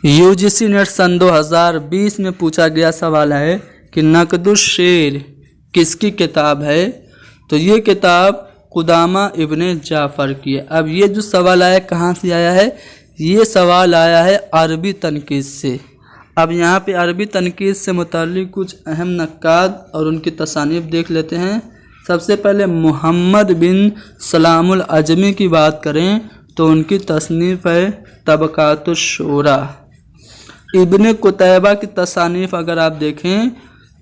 UGC net सन 2020 में पूछा गया सवाल है कि नकदुश्शेर किसकी किताब है। तो ये किताब कुदामा इब्ने जाफ़र की है। अब ये जो सवाल आया कहाँ से आया है, ये सवाल आया है अरबी तनकीद से। अब यहाँ पे अरबी तनकीद से मुताल्लिक़ कुछ अहम नक्काद और उनकी तसानीफ़ देख लेते हैं। सबसे पहले मोहम्मद बिन सलामुल अजमी की बात करें तो उनकी तसनीफ़ है तबक़ातुश शूरा। इब्ने कुतैबा की तसानीफ़ अगर आप देखें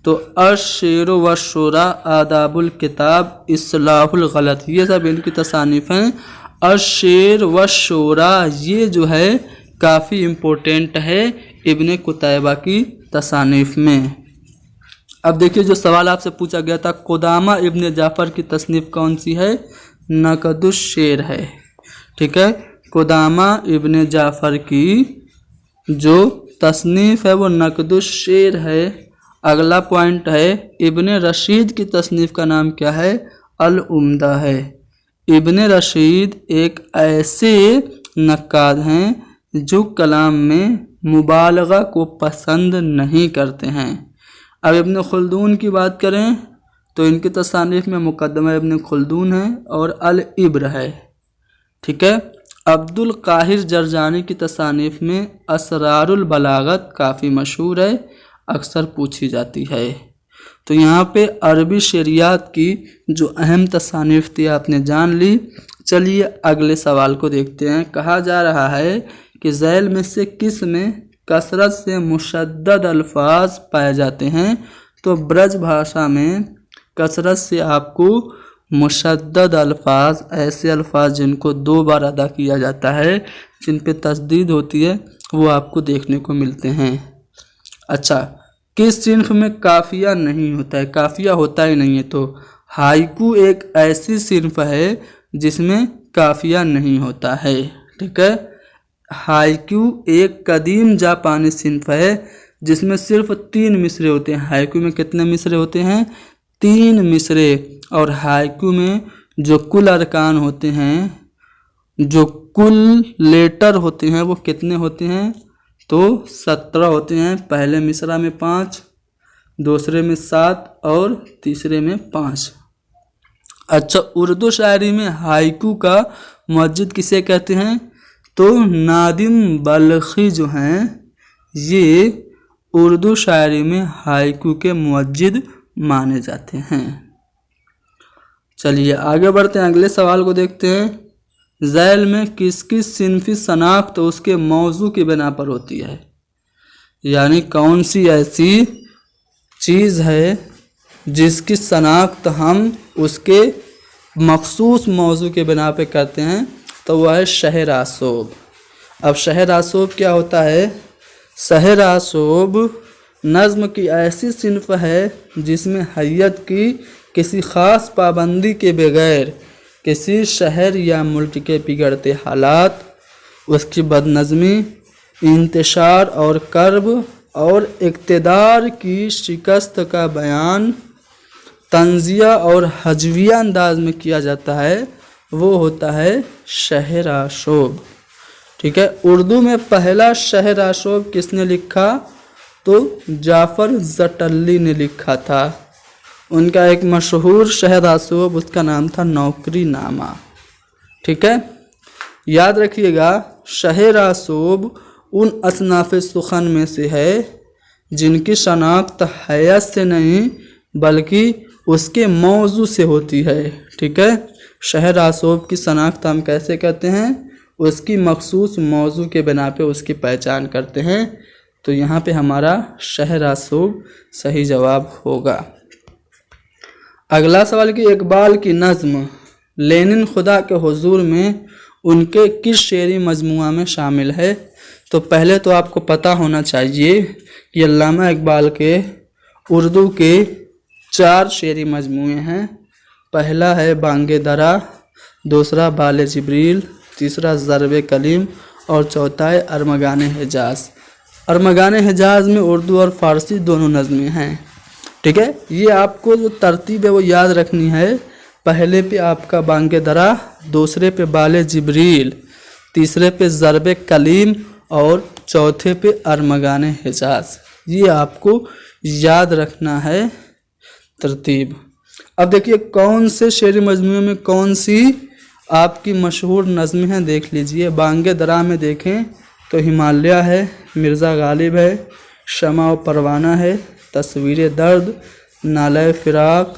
तो अश-शेर व शूरा आदाबुल किताब इस्लाहुल गलत, ये सब इनकी तसानीफ़ हैं। अश-शेर व शूरा ये जो है काफ़ी इम्पोर्टेंट है इब्ने कुतैबा की तसानीफ़ में। अब देखिए जो सवाल आपसे पूछा गया था, कुदामा इब्ने जाफ़र की तसनीफ़ कौन सी है, नकदुश्शेर है। ठीक है, कुदामा इब्ने जाफ़र की जो तसनीफ़ है वो नकदुश्शेर है। अगला पॉइंट है इब्ने रशीद की तसनीफ़ का नाम क्या है, अल उम्दा है। इब्ने रशीद एक ऐसे नक्काद हैं जो कलाम में मुबालगा को पसंद नहीं करते हैं। अब इब्ने खुल्दून की बात करें तो इनकी तसानीफ़ में मुकद्दमा इब्ने खुल्दून है और अल इब्र है। ठीक है, अब्दुल काहिर जरजानी की तसानीफ़ में असरारुल बलागत काफ़ी मशहूर है, अक्सर पूछी जाती है। तो यहाँ पे अरबी शरियात की जो अहम तसानीफ़ थी आपने जान ली। चलिए अगले सवाल को देखते हैं। कहा जा रहा है कि ज़ैल में से किस में कसरत से मुशद्दद अल्फाज पाए जाते हैं। तो ब्रज भाषा में कसरत से आपको मुशद्दद अल्फाज, ऐसे अल्फाज जिनको 2 बार अदा किया जाता है, जिन पे तस्दीद होती है, वो आपको देखने को मिलते हैं। अच्छा, किस सिन्फ में काफिया नहीं होता है, काफिया होता ही नहीं है। तो हाइकू एक ऐसी सिन्फ है जिसमें काफिया नहीं होता है। ठीक है, हाइकू एक कदीम जापानी सिन्फ है जिसमें सिर्फ 3 मिसरे होते हैं। हाइकू में कितने मिसरे होते हैं, 3 मिसरे। और हाइकू में जो कुल अरकान होते हैं, जो कुल लेटर होते हैं, वो कितने होते हैं, तो 17 होते हैं। पहले मिसरा में 5, दूसरे में 7 और तीसरे में 5। अच्छा, उर्दू शायरी में हाइकू का मुअज्जिद किसे कहते हैं, तो नादिम बल्खी जो हैं ये उर्दू शायरी में हाइकू के मुअज्जिद माने जाते हैं। चलिए आगे बढ़ते हैं, अगले सवाल को देखते हैं। ज़ैल में किस किस सिन्फ़ी शनाख्त तो उसके मौजू की बिना पर होती है, यानी कौन सी ऐसी चीज़ है जिसकी शनाख्त हम उसके मखसूस मौजू के बिना पे करते हैं, तो वह है शहर आसोब। अब शहर आसोब क्या होता है, शहर आसोब नज़्म की ऐसी सिन्फ़ है जिसमें हैयत की किसी ख़ास पाबंदी के बगैर किसी शहर या मुल्क के बिगड़ते हालात, उसकी बदनज़मी, इंतशार और कर्ब और इक़्तिदार की शिकस्त का बयान तंज़िया और हजविया अंदाज में किया जाता है, वो होता है शहर आशोब। ठीक है, उर्दू में पहला शहर आशोब किसने लिखा, तो जाफ़र ज़टल्ली ने लिखा था। उनका एक मशहूर शहर आशोब, उसका नाम था नौकरी नामा। ठीक है, याद रखिएगा शहर आशोब उन असनाफ़ सुखन में से है जिनकी शनाख्त हैयत से नहीं बल्कि उसके मौजू से होती है। ठीक है, शहर आशोब की शनाख्त हम कैसे करते हैं, उसकी मखसूस मौजू के बिना पे उसकी पहचान करते हैं। तो यहाँ पे हमारा शहर आशोब सही जवाब होगा। अगला सवाल कि इकबाल की नज़्म लेनिन खुदा के हुजूर में उनके किस शेरी मजमुआ में शामिल है। तो पहले तो आपको पता होना चाहिए कि अल्लामा इकबाल के उर्दू के 4 शेरी मजमुए हैं। पहला है बांगे दरा, दूसरा बाले जिब्रील, तीसरा ज़रबे कलीम और चौथा है अरमगाने हिजाज। अरमगाने हिजाज में उर्दू और फ़ारसी दोनों नज़में हैं। ठीक है, ये आपको जो तरतीब है वो याद रखनी है। पहले पे आपका बांगे दरा, दूसरे पे बाले जिब्रील, तीसरे पे ज़रबे कलीम और चौथे पे अरमगाने हिजाज। ये आपको याद रखना है तरतीब। अब देखिए कौन से शेरी मजमूए में कौन सी आपकी मशहूर नज़्में हैं, देख लीजिए। बांगे दरा में देखें तो हिमालय है, मिर्ज़ा गालिब है, शमा व परवाना है, तस्वीर दर्द, नाले फ़िराक,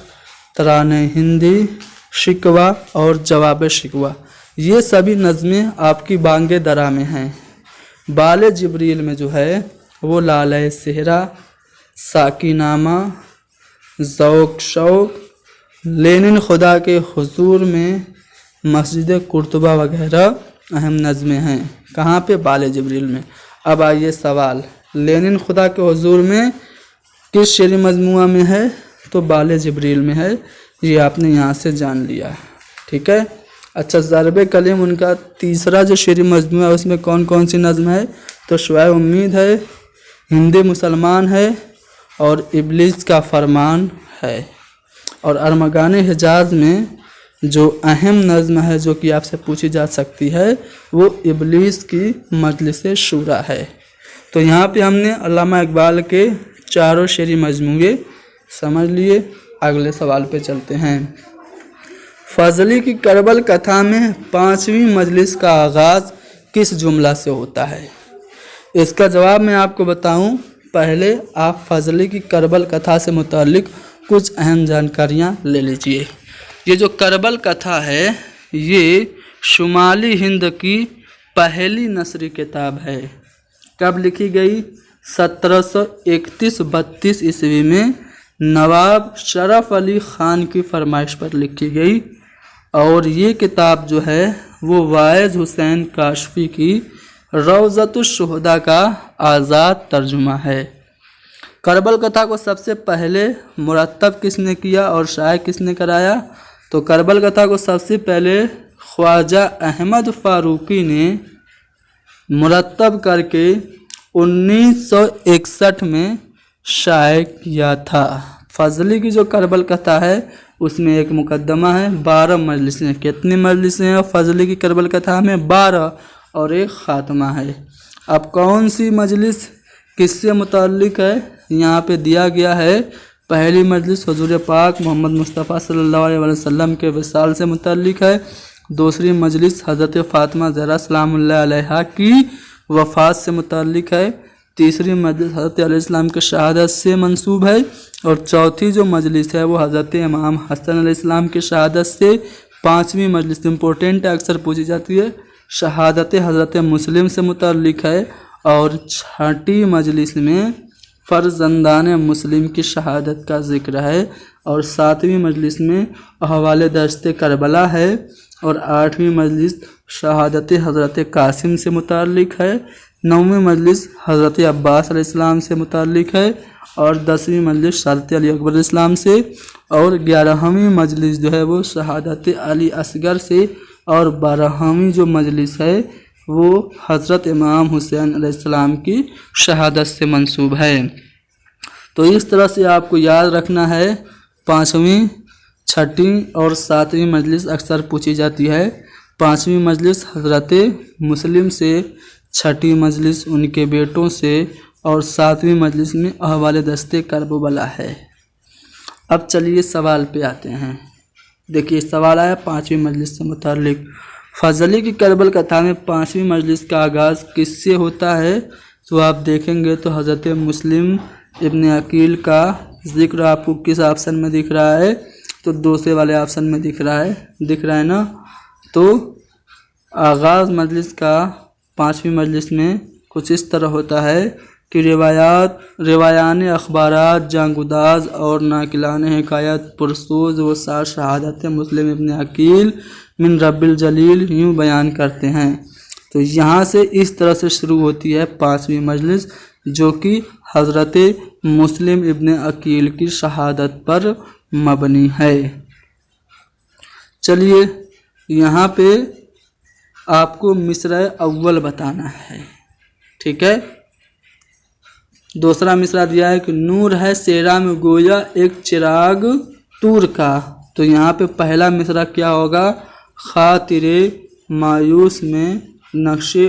तराने हिंदी, शिकवा और जवाब शिकवा, ये सभी नज़में आपकी बांगे दरा में हैं। बाले जिब्रील में जो है वो लाले सेहरा, साकीनामा, ज़ौक़ शौक़, लेनिन खुदा के हुजूर में, मस्जिद कुर्तुबा वगैरह अहम नज़में हैं। कहाँ पे? बाले जिब्रील में। अब आइए सवाल, लेनिन खुदा के हुजूर में किस शेरी मजमुआ में है? तो बाले जिब्रील में है। ये आपने यहाँ से जान लिया, ठीक है। अच्छा, ज़रबे कलीम उनका तीसरा जो शेरी मजमुआ है उसमें कौन कौन सी नज़म है? तो शुआए उम्मीद है, हिंदी मुसलमान है और इब्लीस का फरमान है। और अरमगाने हिजाज में जो अहम नज़्म है जो कि आपसे पूछी जा सकती है वो इब्लीस की मजलिस शूरा है। तो यहाँ पे हमने अल्लामा इकबाल के चारों शेरी मजमूए समझ लिए। अगले सवाल पे चलते हैं। फजली की करबल कथा में 5वीं मजलिस का आगाज़ किस जुमला से होता है? इसका जवाब मैं आपको बताऊं, पहले आप फजली की करबल कथा से मुताल्लिक कुछ अहम जानकारियां ले लीजिए। ये जो करबल कथा है ये शुमाली हिंद की पहली नसरी किताब है। कब लिखी गई? 1731-32 ईस्वी में नवाब शरफ अली ख़ान की फरमाइश पर लिखी गई। और ये किताब जो है वो वाइज हुसैन काशफी की रौज़तुश्शुहदा का आज़ाद तर्जुमा है। करबल कथा को सबसे पहले मुरत्तब किसने किया और शाये किसने कराया? तो करबल कथा को सबसे पहले ख्वाजा अहमद फ़ारूकी ने मुरत्तब करके 1961 में शाये किया था। फजली की जो करबल कथा है उसमें एक मुकद्दमा है, 12 मजलिसें। कितनी मजलिसें हैं फजली की करबल कथा में? 12 और एक ख़ात्मा है। अब कौन सी मजलिस किससे मुताल्लिक है? यहाँ पे दिया गया है, पहली मजलिस हुजूर पाक मोहम्मद मुस्तफ़ा सल्लल्लाहु अलैहि वसल्लम के विसाल से मुताल्लिक है। दूसरी मजलिस हज़रत फ़ातिमा ज़हरा सलामुल्लाह अलैहा की वफ़ात से मुताल्लिक है। तीसरी मजलिस हज़रत अलैहिस्सलाम के शहादत से मंसूब है। और चौथी जो मजलिस है वो हज़रत इमाम हसन अलैहिस्सलाम के शहादत से। 5वीं मजलिस इम्पोर्टेंट है, अक्सर पूछी जाती है, शहादत हज़रत मुस्लिम से मुताल्लिक है। और 6ठी मजलिस में फ़र्जंदान मुस्लिम की शहादत का ज़िक्र है। और 7वीं मजलिस में अहवाल दश्त करबला है। और 8वीं मजलिस शहादत हज़रत कासिम से मुताल्लिक है। 9वीं मजलिस हज़रत अब्बास अलैहिस्सलाम से मुताल्लिक है। और 10वीं मजलिस शहादत अली अकबर अलैहिस्सलाम से। और 11वीं मजलिस जो है वो शहादत अली असगर से। और 12वीं जो मजलिस है वो हज़रत इमाम हुसैन अलैहिस्सलाम की शहादत से मंसूब है। तो इस तरह से आपको याद रखना है, 5वीं, 6ठी और 7वीं मजलिस अक्सर पूछी जाती है। 5वीं मजलिस हज़रत मुस्लिम से, 6ठी मजलिस उनके बेटों से और 7वीं मजलिस में अहवाल दस्ते करबला है। अब चलिए सवाल पे आते हैं। देखिए सवाल आया 5वीं मजलिस से मुताल्लिक, फजली की करबल कथा में 5वीं मजलिस का आगाज़ किससे होता है? तो आप देखेंगे तो हज़रत मुस्लिम इब्न अकील का ज़िक्र आपको किस ऑप्शन में दिख रहा है? तो दूसरे वाले ऑप्शन में दिख रहा है ना। तो आगाज़ मजलिस का 5वीं मजलिस में कुछ इस तरह होता है कि रिवायान अखबारात जांगुदाज और नाकिलान हिकायत पुरसूज व सार शहादत मुस्लिम इब्न अकील मिन रब्बिल जलील यूँ बयान करते हैं। तो यहाँ से इस तरह से शुरू होती है 5वीं मजलिस, जो कि हज़रत मुस्लिम इब्न अकील की शहादत पर मबनी है। चलिए यहाँ पे आपको मिसरा अव्वल बताना है, ठीक है। दूसरा मिसरा दिया है कि नूर है सेरा में गोया एक चिराग तूर का। तो यहाँ पे पहला मिसरा क्या होगा? खातिरे मायूस में नक्शे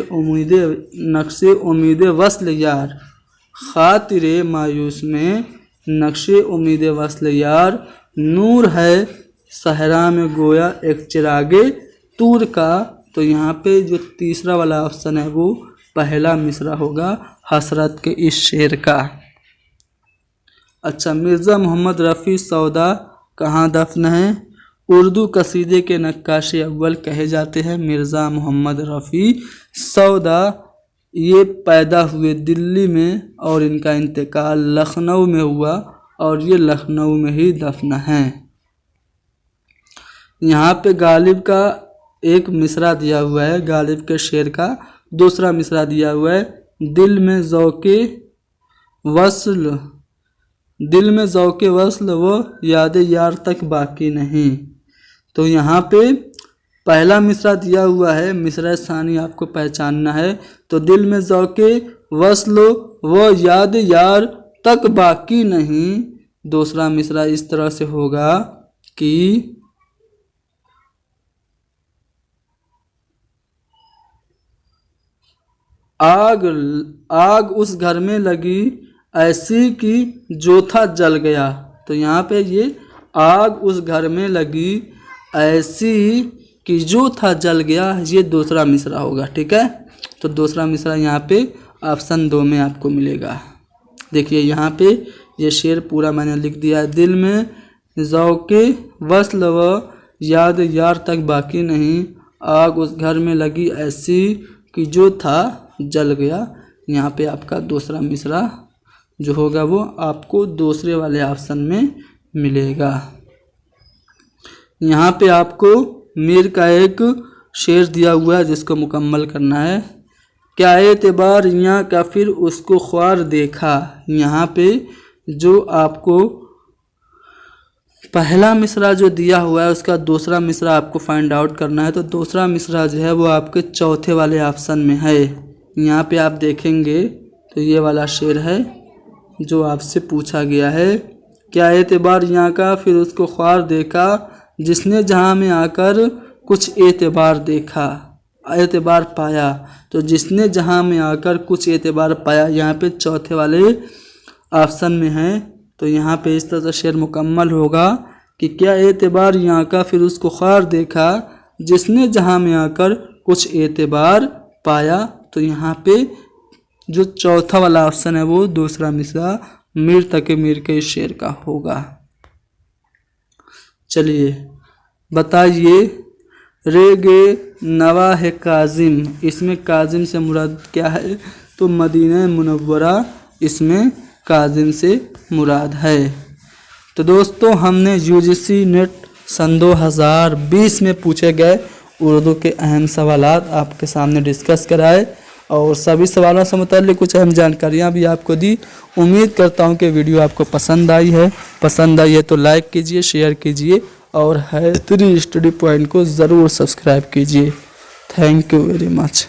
उम्मीद वस्ल यार, खातिरे मायूस में नक्शे उम्मीद वस्ल यार, नूर है सहरा में गोया एक चिरागे तूर का। तो यहाँ पे जो तीसरा वाला ऑप्शन है वो पहला मिसरा होगा हसरत के इस शेर का। अच्छा, मिर्ज़ा मोहम्मद रफ़ी सौदा कहाँ दफन है? उर्दू कसीदे के नक्काशी अव्वल कहे जाते हैं मिर्ज़ा मोहम्मद रफ़ी सौदा। ये पैदा हुए दिल्ली में और इनका इंतकाल लखनऊ में हुआ और ये लखनऊ में ही दफन है। यहाँ पे गालिब का एक मिसरा दिया हुआ है, गालिब के शेर का दूसरा मिसरा दिया हुआ है, दिल में ज़ौक़े वस्ल वो याद यार तक बाकी नहीं। तो यहाँ पे पहला मिसरा दिया हुआ है, मिसरा सानी आपको पहचानना है। तो दिल में ज़ौक़े वस्ल वो याद यार तक बाकी नहीं। दूसरा मिसरा इस तरह से होगा कि आग उस घर में लगी ऐसी कि जो था जल गया। तो यहाँ पे ये आग उस घर में लगी ऐसी कि जो था जल गया, ये दूसरा मिसरा होगा। ठीक है, तो दूसरा मिसरा यहाँ पे ऑप्शन 2 में आपको मिलेगा। देखिए यहाँ पे ये शेर पूरा मैंने लिख दिया है, दिल में ज़ौक़े वस्ल व याद यार तक बाकी नहीं, आग उस घर में लगी ऐसी कि जो था जल गया। यहाँ पे आपका दूसरा मिसरा जो होगा वो आपको दूसरे वाले ऑप्शन में मिलेगा। यहाँ पे आपको मीर का एक शेर दिया हुआ है जिसको मुकम्मल करना है। क्या एतबार यहाँ का फिर उसको ख्वार देखा। यहाँ पे जो आपको पहला मिसरा जो दिया हुआ है उसका दूसरा मिसरा आपको फाइंड आउट करना है। तो दूसरा मिसरा जो है वो आपके चौथे वाले ऑप्शन में है। यहाँ पे आप देखेंगे तो ये वाला शेर है जो आपसे पूछा गया है, क्या एतबार यहाँ का फिर उसको ख्वार देखा, जिसने जहाँ में आकर कुछ एतबार देखा, एतबार पाया। तो जिसने जहाँ में आकर कुछ एतबार पाया यहाँ पे चौथे वाले ऑप्शन में है। तो यहाँ पे इस तरह से शेर मुकम्मल होगा कि क्या एतबार यहाँ का फिर उसको ख्वार देखा, जिसने जहाँ में आकर कुछ एतबार पाया। तो यहाँ पे जो चौथा वाला ऑप्शन है वो दूसरा मिसरा मीर तके मीर के शेर का होगा। चलिए बताइए, रेगे नवा है काजिम, इसमें काजिम से मुराद क्या है? तो मदीना मुनव्वरा इसमें काजिम से मुराद है। तो दोस्तों हमने यूजीसी नेट सन 2020 में पूछे गए उर्दू के अहम सवालात आपके सामने डिस्कस कराए और सभी सवालों से मुताल्लिक़ कुछ अहम जानकारियाँ भी आपको दी। उम्मीद करता हूँ कि वीडियो आपको पसंद आई है तो लाइक कीजिए, शेयर कीजिए और है 3 स्टडी पॉइंट को ज़रूर सब्सक्राइब कीजिए। Thank you very much.